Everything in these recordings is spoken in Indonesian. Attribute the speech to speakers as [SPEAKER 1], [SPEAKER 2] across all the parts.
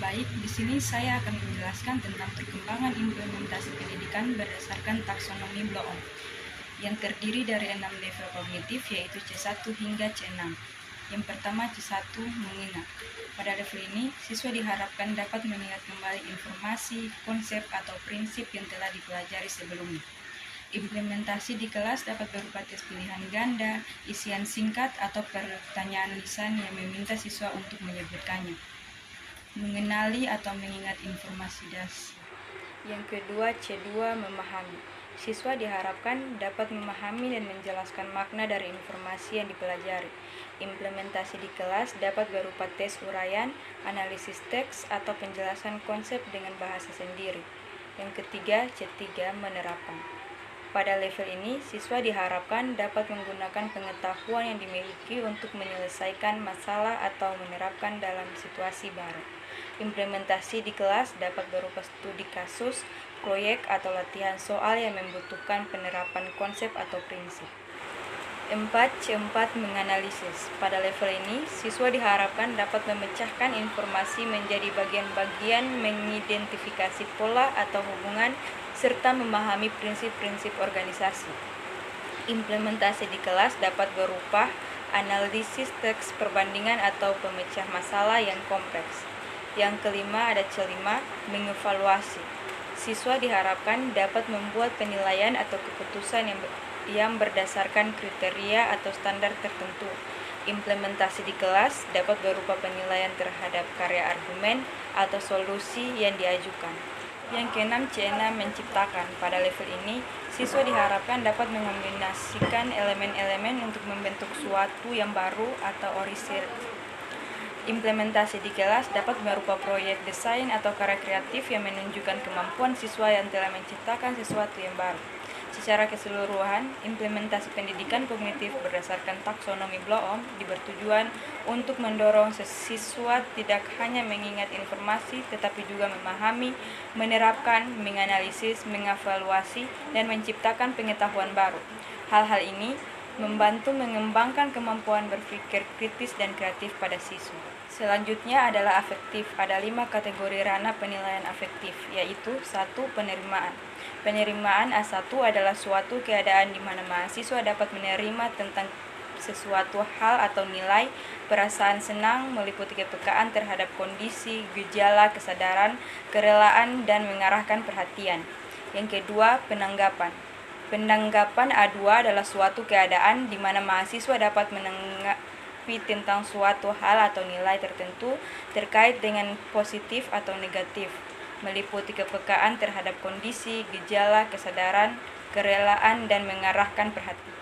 [SPEAKER 1] Baik, di sini saya akan menjelaskan tentang perkembangan implementasi pendidikan berdasarkan taksonomi Bloom yang terdiri dari 6 level kognitif, yaitu C1 hingga C6. Yang pertama, C1 mengingat. Pada level ini, siswa diharapkan dapat mengingat kembali informasi, konsep, atau prinsip yang telah dipelajari sebelumnya. Implementasi di kelas dapat berupa tes pilihan ganda, isian singkat, atau pertanyaan lisan yang meminta siswa untuk menyebutkannya. Mengenali atau mengingat informasi dasar. Yang kedua, C2 memahami. Siswa diharapkan dapat memahami dan menjelaskan makna dari informasi yang dipelajari. Implementasi di kelas dapat berupa tes uraian, analisis teks, atau penjelasan konsep dengan bahasa sendiri. Yang ketiga, C3 menerapkan. Pada level ini, siswa diharapkan dapat menggunakan pengetahuan yang dimiliki untuk menyelesaikan masalah atau menerapkan dalam situasi baru. Implementasi di kelas dapat berupa studi kasus, proyek, atau latihan soal yang membutuhkan penerapan konsep atau prinsip. 4. C4 menganalisis. Pada level ini, siswa diharapkan dapat memecahkan informasi menjadi bagian-bagian, mengidentifikasi pola atau hubungan, serta memahami prinsip-prinsip organisasi. Implementasi di kelas dapat berupa analisis teks perbandingan atau pemecah masalah yang kompleks. Yang kelima ada C5, mengevaluasi. Siswa diharapkan dapat membuat penilaian atau keputusan yang berdasarkan kriteria atau standar tertentu. Implementasi di kelas dapat berupa penilaian terhadap karya argumen atau solusi yang diajukan. Yang keenam, C6 menciptakan. Pada level ini, siswa diharapkan dapat mengombinasikan elemen-elemen untuk membentuk suatu yang baru atau orisinal. Implementasi di kelas dapat berupa proyek desain atau karya kreatif yang menunjukkan kemampuan siswa yang telah menciptakan sesuatu yang baru. Secara keseluruhan, implementasi pendidikan kognitif berdasarkan taksonomi Bloom bertujuan untuk mendorong siswa tidak hanya mengingat informasi, tetapi juga memahami, menerapkan, menganalisis, mengevaluasi, dan menciptakan pengetahuan baru. Hal-hal ini membantu mengembangkan kemampuan berpikir kritis dan kreatif pada siswa. Selanjutnya adalah afektif. Ada 5 kategori ranah penilaian afektif, yaitu 1. Penerimaan. Penerimaan A1 adalah suatu keadaan di mana mahasiswa dapat menerima tentang sesuatu hal atau nilai, perasaan senang meliputi kepekaan terhadap kondisi, gejala, kesadaran, kerelaan, dan mengarahkan perhatian. Yang kedua, penanggapan. Penanggapan A2 adalah suatu keadaan di mana mahasiswa dapat menanggapi tentang suatu hal atau nilai tertentu terkait dengan positif atau negatif, meliputi kepekaan terhadap kondisi, gejala, kesadaran, kerelaan, dan mengarahkan perhatian.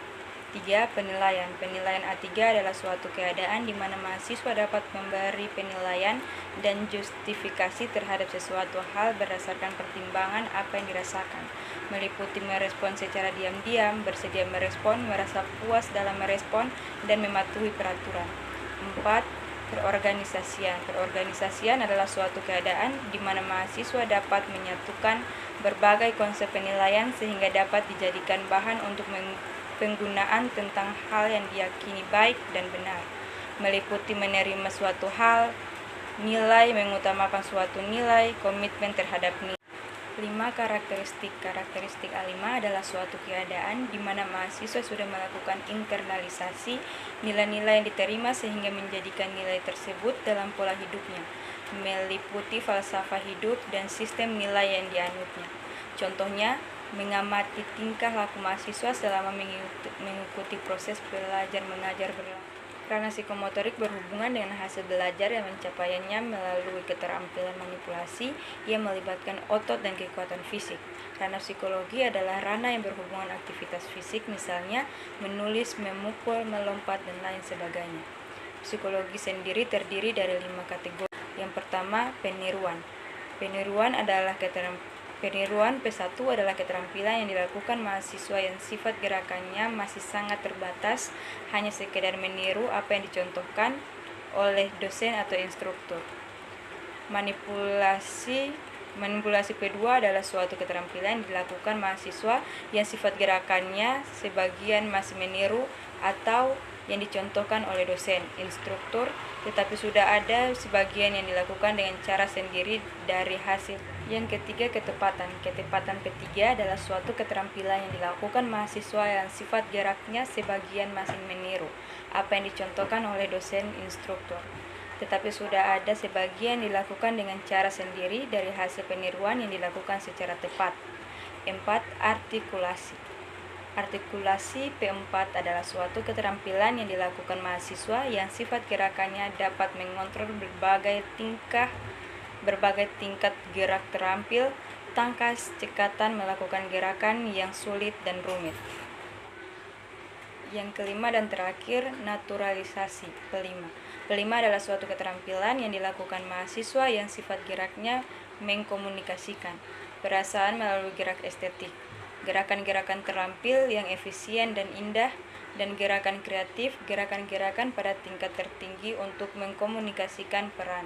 [SPEAKER 1] 3. Penilaian. Penilaian A3 adalah suatu keadaan di mana mahasiswa dapat memberi penilaian dan justifikasi terhadap sesuatu hal berdasarkan pertimbangan apa yang dirasakan, meliputi merespon secara diam-diam, bersedia merespon, merasa puas dalam merespon, dan mematuhi peraturan. 4. Perorganisasian. Perorganisasian adalah suatu keadaan di mana mahasiswa dapat menyatukan berbagai konsep penilaian sehingga dapat dijadikan bahan untuk penggunaan tentang hal yang diyakini baik dan benar, meliputi menerima suatu hal, nilai, mengutamakan suatu nilai, komitmen terhadap nilai. 5. Karakteristik. Karakteristik A5 adalah suatu keadaan di mana mahasiswa sudah melakukan internalisasi nilai-nilai yang diterima sehingga menjadikan nilai tersebut dalam pola hidupnya, meliputi falsafah hidup dan sistem nilai yang dianutnya. Contohnya, mengamati tingkah laku mahasiswa selama mengikuti proses belajar mengajar berlangsung. Ranah psikomotorik berhubungan dengan hasil belajar yang mencapaiannya melalui keterampilan manipulasi yang melibatkan otot dan kekuatan fisik. Ranah psikologi adalah ranah yang berhubungan aktivitas fisik, misalnya menulis, memukul, melompat, dan lain sebagainya. Psikologi sendiri terdiri dari 5 kategori. Yang pertama, peniruan. Peniruan P1 adalah keterampilan yang dilakukan mahasiswa yang sifat gerakannya masih sangat terbatas, hanya sekedar meniru apa yang dicontohkan oleh dosen atau instruktur. Manipulasi P2 adalah suatu keterampilan yang dilakukan mahasiswa yang sifat gerakannya sebagian masih meniru atau yang dicontohkan oleh dosen, instruktur, tetapi sudah ada sebagian yang dilakukan dengan cara sendiri dari hasil. Yang ketiga, ketepatan. Ketepatan ketiga adalah suatu keterampilan yang dilakukan mahasiswa yang sifat geraknya sebagian masih meniru apa yang dicontohkan oleh dosen, instruktur, tetapi sudah ada sebagian dilakukan dengan cara sendiri dari hasil peniruan yang dilakukan secara tepat. 4. Artikulasi. Artikulasi P4 adalah suatu keterampilan yang dilakukan mahasiswa yang sifat gerakannya dapat mengontrol berbagai tingkat gerak terampil, tangkas, cekatan melakukan gerakan yang sulit dan rumit. Yang kelima dan terakhir, naturalisasi. Kelima adalah suatu keterampilan yang dilakukan mahasiswa yang sifat geraknya mengkomunikasikan perasaan melalui gerak estetik, gerakan-gerakan terampil yang efisien dan indah, dan gerakan kreatif, gerakan-gerakan pada tingkat tertinggi untuk mengkomunikasikan peran.